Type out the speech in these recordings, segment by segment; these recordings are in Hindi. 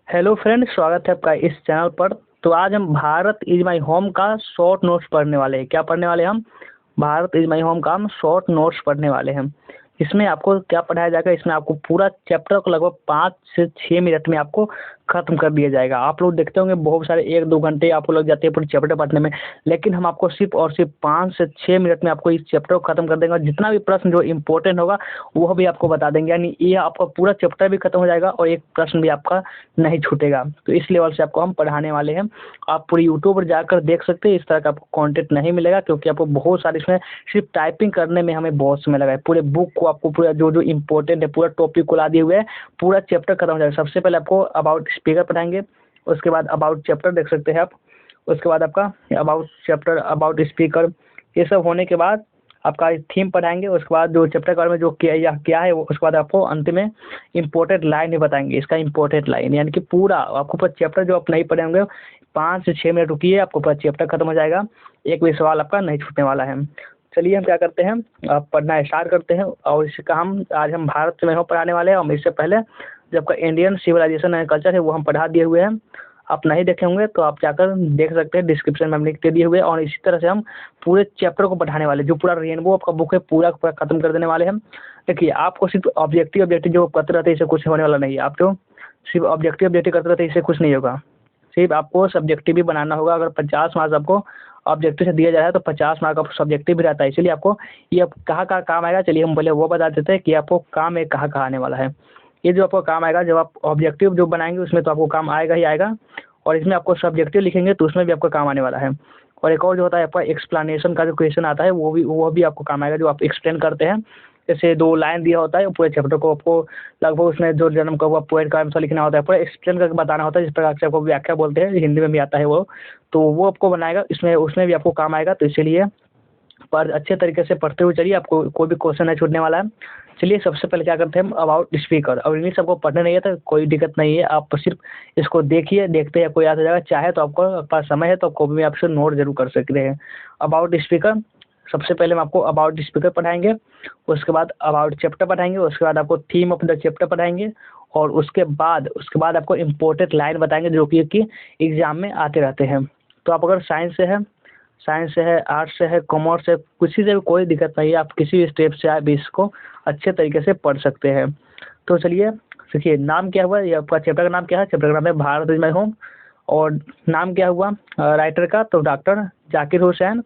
हेलो फ्रेंड, स्वागत है आपका इस चैनल पर। तो आज हम भारत इज माई होम का शॉर्ट नोट्स पढ़ने वाले हैं। क्या पढ़ने वाले हैं हम? भारत इज माई होम का हम शॉर्ट नोट्स पढ़ने वाले हैं। इसमें आपको क्या पढ़ाया जाएगा? इसमें आपको पूरा चैप्टर को लगभग 5 से 6 मिनट में आपको खत्म कर दिया जाएगा। आप लोग देखते होंगे बहुत सारे 1-2 घंटे आपको लग जाते हैं पूरे चैप्टर पढ़ने में, लेकिन हम आपको सिर्फ और सिर्फ 5 से 6 मिनट में आपको इस चैप्टर को खत्म कर देंगे। और जितना भी प्रश्न जो इम्पोर्टेंट होगा वह भी आपको बता देंगे, यानी ये आपका पूरा चैप्टर भी खत्म हो जाएगा और एक प्रश्न भी आपका नहीं छूटेगा। तो इस लेवल से आपको हम पढ़ाने वाले हैं। आप पूरी यूट्यूब पर जाकर देख सकते हैं। इस तरह का आपको कंटेंट नहीं मिलेगा, क्योंकि आपको बहुत सारे इसमें सिर्फ टाइपिंग करने में हमें बहुत समय लगा है। पूरे बुक को आपको पूरा जो जो इम्पोर्टेंट है पूरा टॉपिक को ला दिए हुए है, पूरा चैप्टर खत्म हो जाएगा। सबसे पहले आपको अबाउट स्पीकर पढ़ाएंगे, उसके बाद अबाउट चैप्टर देख सकते हैं आप, उसके बाद आपका अबाउट चैप्टर, अबाउट स्पीकर, ये सब होने के बाद आपका थीम पढ़ाएंगे। उसके बाद जो चैप्टर के बारे में जो क्या है वो, उसके बाद आपको अंत में इम्पोर्टेंट लाइन ही बताएंगे। इसका इम्पोर्टेंट लाइन यानी कि पूरा आपको पूरा चैप्टर जो आप नहीं पढ़े होंगे, 5 से 6 मिनट रुकिए, आपको पूरा चैप्टर खत्म हो जाएगा। एक भी सवाल आपका नहीं छूटने वाला है। चलिए हम क्या करते हैं, आप पढ़ना स्टार्ट करते हैं। और इसका हम आज हम भारत में पढ़ाने वाले हैं। हम इससे पहले जब का इंडियन सिविलाइजेशन एंड कल्चर है वो हम पढ़ा दिए हुए हैं। आप नहीं देखे होंगे तो आप जाकर देख सकते हैं, डिस्क्रिप्शन में हम लिख के दिए हुए हैं। और इसी तरह से हम पूरे चैप्टर को पढ़ाने वाले, जो पूरा रेनबो आपका बुक है पूरा पूरा खत्म कर देने वाले हैं। देखिए, आपको सिर्फ ऑब्जेक्टिव ऑब्जेक्टिव जो करते रहते हैं इससे कुछ होने वाला नहीं है। आप जो सिर्फ ऑब्जेक्टिव ऑब्जेक्टिव करते रहते हैं इससे कुछ नहीं होगा। सिर्फ आपको सब्जेक्टिव भी बनाना होगा। अगर 50 मार्क्स आपको ऑब्जेक्टिव से दिया जा रहा है तो 50 मार्क आपको सब्जेक्टिव भी रहता है। इसलिए आपको ये अब कहाँ कहाँ काम आएगा, चलिए हम पहले वो बता देते हैं कि आपको काम ये कहाँ कहाँ आने वाला है। ये जो आपको काम आएगा, जब आप ऑब्जेक्टिव जो बनाएंगे उसमें तो आपको काम आएगा ही आएगा, और इसमें आपको सब्जेक्टिव लिखेंगे तो उसमें भी आपका काम आने वाला है। और एक और जो होता है आपका एक्सप्लेनेशन का जो क्वेश्चन आता है वो भी आपको काम आएगा, जो आप एक्सप्लेन करते हैं। जैसे 2 लाइन दिया होता है, पूरे चैप्टर को आपको लगभग उसमें जो जन्म का हुआ पोएट का आंसर लिखना होता है, पूरा एक्सप्लेन करके बताना होता है। जिस प्रकार से आपको व्याख्या बोलते हैं, हिंदी में भी आता है वो, तो वो आपको बनाएगा, इसमें उसमें भी आपको काम आएगा। तो इसीलिए पर अच्छे तरीके से पढ़ते हुए चलिए, आपको कोई भी क्वेश्चन नहीं छूटने वाला है। चलिए सबसे पहले क्या करते हैं हम, अबाउट स्पीकर। और इंग्लिश आपको पढ़ने नहीं है तो कोई दिक्कत नहीं है, आप सिर्फ इसको देखिए, देखते ही आपको याद हो जाएगा। चाहे तो आपको पास समय है तो कॉपी में आपसे नोट जरूर कर सकते हैं। अबाउट स्पीकर, सबसे पहले हम आपको अबाउट स्पीकर पढ़ाएंगे, उसके बाद अबाउट चैप्टर पढ़ाएंगे, उसके बाद आपको थीम ऑफ द चैप्टर पढ़ाएंगे, और उसके बाद आपको इम्पोर्टेंट लाइन बताएंगे जो कि एग्जाम में आते रहते हैं। तो आप अगर साइंस से है, आर्ट्स से है, कॉमर्स से, किसी से भी कोई दिक्कत नहीं है, आप किसी भी स्टेप से आप इसको अच्छे तरीके से पढ़ सकते हैं। तो चलिए देखिए, नाम क्या हुआ, ये आपका चैप्टर का नाम क्या है? चैप्टर का नाम है भारत इज माई होम। और नाम क्या हुआ राइटर का? तो डॉक्टर जाकिर हुसैन।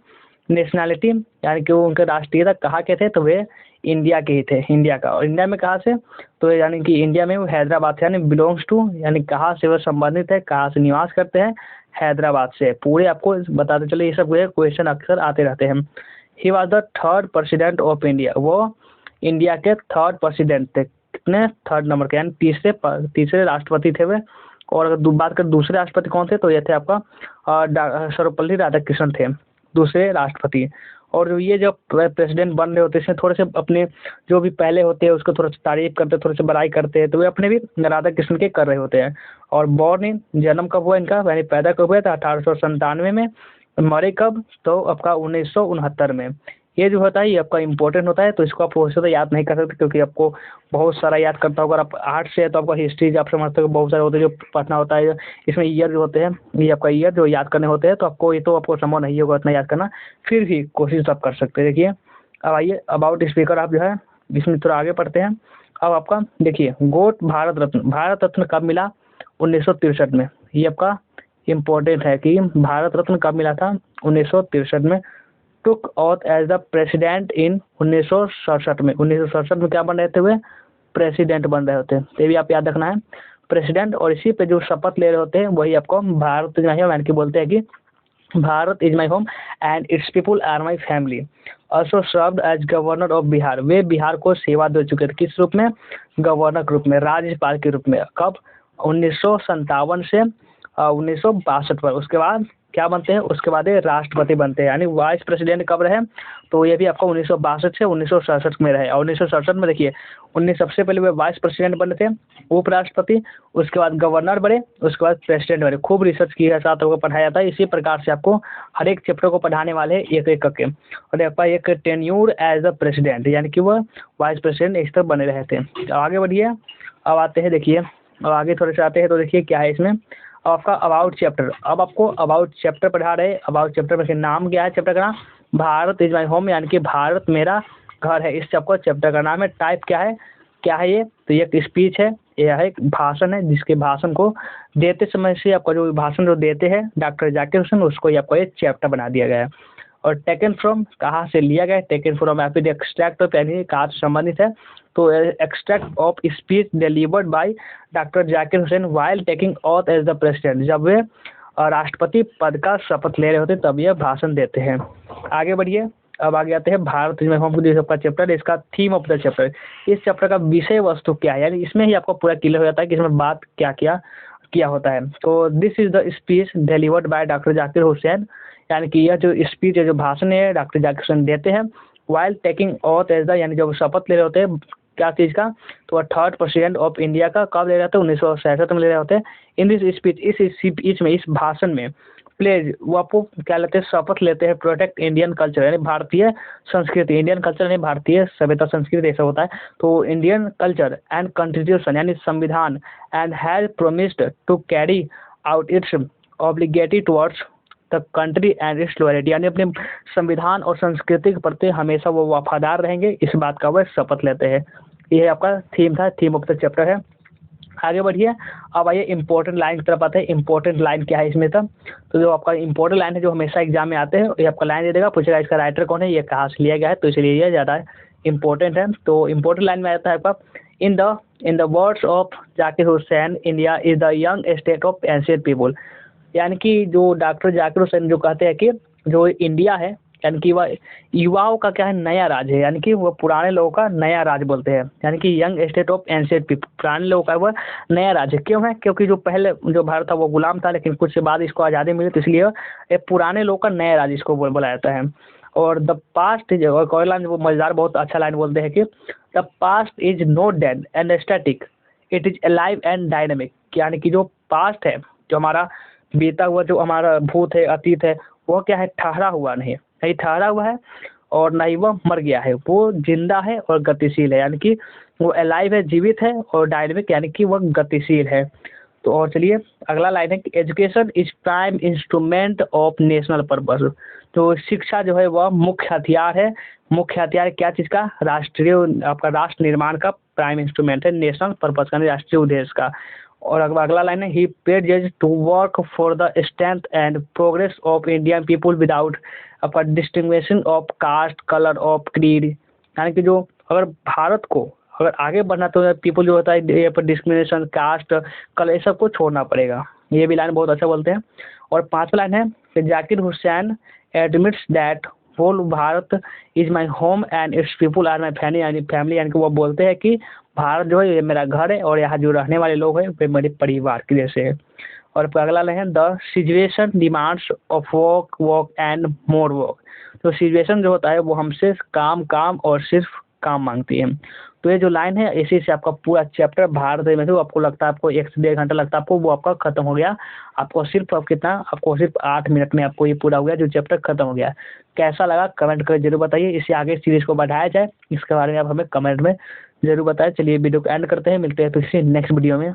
नेशनैलिटी यानी कि वो उनके राष्ट्रीयता कहाँ के थे? तो वे इंडिया के ही थे, इंडिया का। और इंडिया में कहाँ से? तो यानी कि इंडिया में वो हैदराबाद से, यानी बिलोंग्स टू, यानी कहाँ से वो संबंधित है, कहाँ से निवास करते हैं? हैदराबाद से। पूरे आपको बताते चले, ये सब क्वेश्चन अक्सर आते रहते हैं। He was the third president of India. वो इंडिया के थर्ड प्रेसिडेंट थे। कितने? थर्ड नंबर के, यानी तीसरे राष्ट्रपति थे वे। और अगर बात करें दूसरे राष्ट्रपति कौन थे, तो ये थे आपका सर्वपल्ली राधाकृष्णन थे, दूसरे राष्ट्रपति। और जो ये जब प्रेसिडेंट बन रहे होते हैं, इसमें थोड़े से अपने जो भी पहले होते हैं उसको थोड़ा सा तारीफ करते हैं, थोड़े से बड़ाई करते हैं, तो वे अपने भी राधा कृष्ण के कर रहे होते हैं। और बॉर्न इन, जन्म कब हुआ इनका, यानी पैदा कब हुआ था? 1897 में। मरे कब? तो आपका 1969 में। ये जो होता है ये आपका इंपॉर्टेंट होता है, तो इसको आप वैसे तो याद नहीं कर सकते, क्योंकि आपको बहुत सारा याद करता होगा। अगर आप आर्ट्स से है तो आपका हिस्ट्री आप समझते हो बहुत सारे होते हैं जो पढ़ना होता है। इसमें ईयर जो होते हैं, ये आपका ईयर जो याद करने होते हैं, तो आपको ये तो आपको संभव नहीं होगा इतना याद करना, फिर भी कोशिश तो आप कर सकते हैं। देखिए अब आइए अबाउट स्पीकर, आप जो है इसमें थोड़ा आगे पढ़ते हैं। अब आपका देखिए, गोट भारत रत्न कब मिला? 1963 में। ये आपका इम्पोर्टेंट है कि भारत रत्न कब मिला था? 1963 में। टुक auth as the president in 1967 में। 1967 में क्या बन रहे थे वे? प्रेसिडेंट बन रहे होते हैं। तो ये भी आप याद रखना है, प्रेसिडेंट। और इसी पे जो शपथ ले रहे होते हैं वही आपको भारत इज माई होम, यानी कि बोलते हैं कि Bharat is my home and its people are my family. Also served as governor of Bihar. वे बिहार को सेवा दे चुके थे, किस रूप में? गवर्नर के रूप में, राज्यपाल के रूप में। कब? 1957 से 1962 पर। उसके बाद क्या बनते हैं? उसके बाद ये राष्ट्रपति बनते हैं, यानी वाइस प्रेसिडेंट कब रहे? तो ये भी आपको 1962 से 1967 में रहे। और 1967 में देखिए, सबसे पहले वे वाइस प्रेसिडेंट बने थे, उपराष्ट्रपति, उसके बाद गवर्नर बने, उसके बाद प्रेसिडेंट बने। खूब रिसर्च किया साथ आपको पढ़ाया था। इसी प्रकार से आपको हर एक चैप्टर को पढ़ाने वाले हैं एक एक करके। और आपका एक टेन्यूर एज द प्रेसिडेंट, यानी कि वह वाइस प्रेसिडेंट इस तरह बने रहे थे। तो आगे बढ़िए, अब आते हैं देखिए और आगे थोड़े से आते हैं तो देखिए क्या है इसमें आपका अबाउट चैप्टर। अब आपको अबाउट चैप्टर पढ़ा रहे। अबाउट चैप्टर में नाम क्या है चैप्टर का नाम? भारत इज माई होम, यानी कि भारत मेरा घर है। इस चैप्टर का नाम है। टाइप क्या है ये? तो ये एक स्पीच है, यह है एक भाषण है, जिसके भाषण को देते समय से आपका जो भाषण जो देते हैं डॉक्टर जाकिर हुसैन, उसको ही आपको ये चैप्टर बना दिया गया है। और टेकन फ्रॉम कहाँ से लिया गया है? टेकन फ्रॉम या फिर एक्सट्रैक्ट ऑफ, यानी कहाँ से संबंधित है? तो extract of speech delivered by doctor Zakir Hussain while taking oath as the president. जब वे राष्ट्रपति पद का शपथ ले रहे होते तब ये भाषण देते हैं। आगे बढ़िए। अब आगे आते हैं भारत इज माई होम का चैप्टर, इसका थीम ऑफ द चैप्टर। इस चैप्टर का विषय वस्तु क्या है, यानी इसमें ही आपको पूरा क्लियर हो जाता है कि इसमें बात क्या किया होता है। तो this is the speech delivered by doctor Zakir Hussain, यानी कि यह जो स्पीच है, जो भाषण है डॉक्टर जाकिर हुसैन देते हैं while taking oath as the, यानी जब शपथ ले रहे होते हैं क्या चीज़ का? तो थर्ड प्रेसिडेंट ऑफ इंडिया का। कब ले रहे थे? 1967 में ले रहे होते हैं। इन दिस स्पीच, इस स्पीच में, इस भाषण में प्लेज वो आपको क्या लेते हैं? शपथ लेते हैं प्रोटेक्ट इंडियन कल्चर, यानी भारतीय संस्कृति। इंडियन कल्चर यानी भारतीय सभ्यता संस्कृति ऐसा होता है। तो इंडियन कल्चर एंड कॉन्स्टिट्यूशन यानी संविधान, and has promised to carry out its obligatory towards the country and its loyalty, यानी अपने संविधान और संस्कृति के प्रति हमेशा वो वफादार रहेंगे, इस बात का वह शपथ लेते हैं। ये आपका थीम था, थीम ऑफ द चैप्टर है। आगे बढ़िए। अब आइए इंपॉर्टेंट लाइन की तरफ आते हैं। इंपॉर्टेंट लाइन क्या है इसमें तब? तो जो आपका इंपॉर्टेंट लाइन है जो हमेशा एग्जाम में आते हैं, ये आपका लाइन दे देगा, पूछेगा इसका राइटर कौन है, ये कहाँ से लिया गया है, तो इसलिए ये ज़्यादा इंपॉर्टेंट है। तो इंपॉर्टेंट लाइन में आता है आपका in the words of Zakir Hussain, India is the young state of ancient people, यानी कि जो डॉक्टर जाकिर हुसैन जो कहते हैं कि जो इंडिया है, यानी कि वह युवाओं का क्या है? नया राज है, यानी कि वह पुराने लोगों का नया राज बोलते हैं, यानी कि young state of ancient people, पुराने लोगों का वह नया राज है। क्यों है? क्योंकि जो पहले जो भारत था वो गुलाम था, लेकिन कुछ बाद इसको आज़ादी मिली, तो इसलिए ये पुराने लोगों का नया राज इसको बोला जाता है। और द पास्ट इज, और कोई लाइन वो मजेदार बहुत अच्छा लाइन बोलते हैं कि the past is not dead and static, it is alive and dynamic, यानी कि जो पास्ट है, जो हमारा बीता हुआ, जो हमारा भूत है, अतीत है, वो क्या है? ठहरा हुआ नहीं ठहरा हुआ है, और ना ही वह मर गया है, वो जिंदा है और गतिशील है, यानी कि वो अलाइव है, जीवित है, और डायनेमिक यानी कि वह गतिशील है। तो और चलिए अगला लाइन है कि education is prime instrument of national purpose. तो शिक्षा जो है वह मुख्य हथियार है। मुख्य हथियार क्या चीज़ का? राष्ट्रीय, आपका राष्ट्र निर्माण का प्राइम इंस्ट्रूमेंट है, नेशनल पर्पस का, राष्ट्रीय उद्देश्य का। और अगला लाइन है he pledges to work for the strength and progress of Indian people without upper distinguishing of caste, colour of creed, यानी कि जो अगर भारत को अगर आगे बढ़ना तो पीपल जो होता है ये पर डिस्क्रिमिनेशन, कास्ट, कलर, ये सब को छोड़ना पड़ेगा। ये भी लाइन बहुत अच्छा बोलते हैं। और पांचवा लाइन है कि Zakir Hussain admits that whole Bharat is my home and its people are my family, यानी कि वो बोलते हैं कि भारत जो है ये मेरा घर है, और यहाँ जो रहने वाले लोग हैं वे मेरे परिवार के जैसे है। और अगला लाइन है the situation demands of work and more work. तो सिचुएशन जो होता है वो हमसे काम और सिर्फ काम मांगती है। तो ये जो लाइन है इसी से आपका पूरा चैप्टर भारत में जो आपको लगता है आपको 1 से 1.5 घंटा लगता है आपको, वो आपका खत्म हो गया। आपको सिर्फ आपको सिर्फ 8 मिनट में आपको ये पूरा हो गया, जो चैप्टर खत्म हो गया। कैसा लगा कमेंट करके जरूर बताइए। इससे आगे सीरीज को बढ़ाया जाए इसके बारे में आप हमें कमेंट में जरूर बताएं। चलिए वीडियो को एंड करते हैं, मिलते हैं फिर से नेक्स्ट वीडियो में।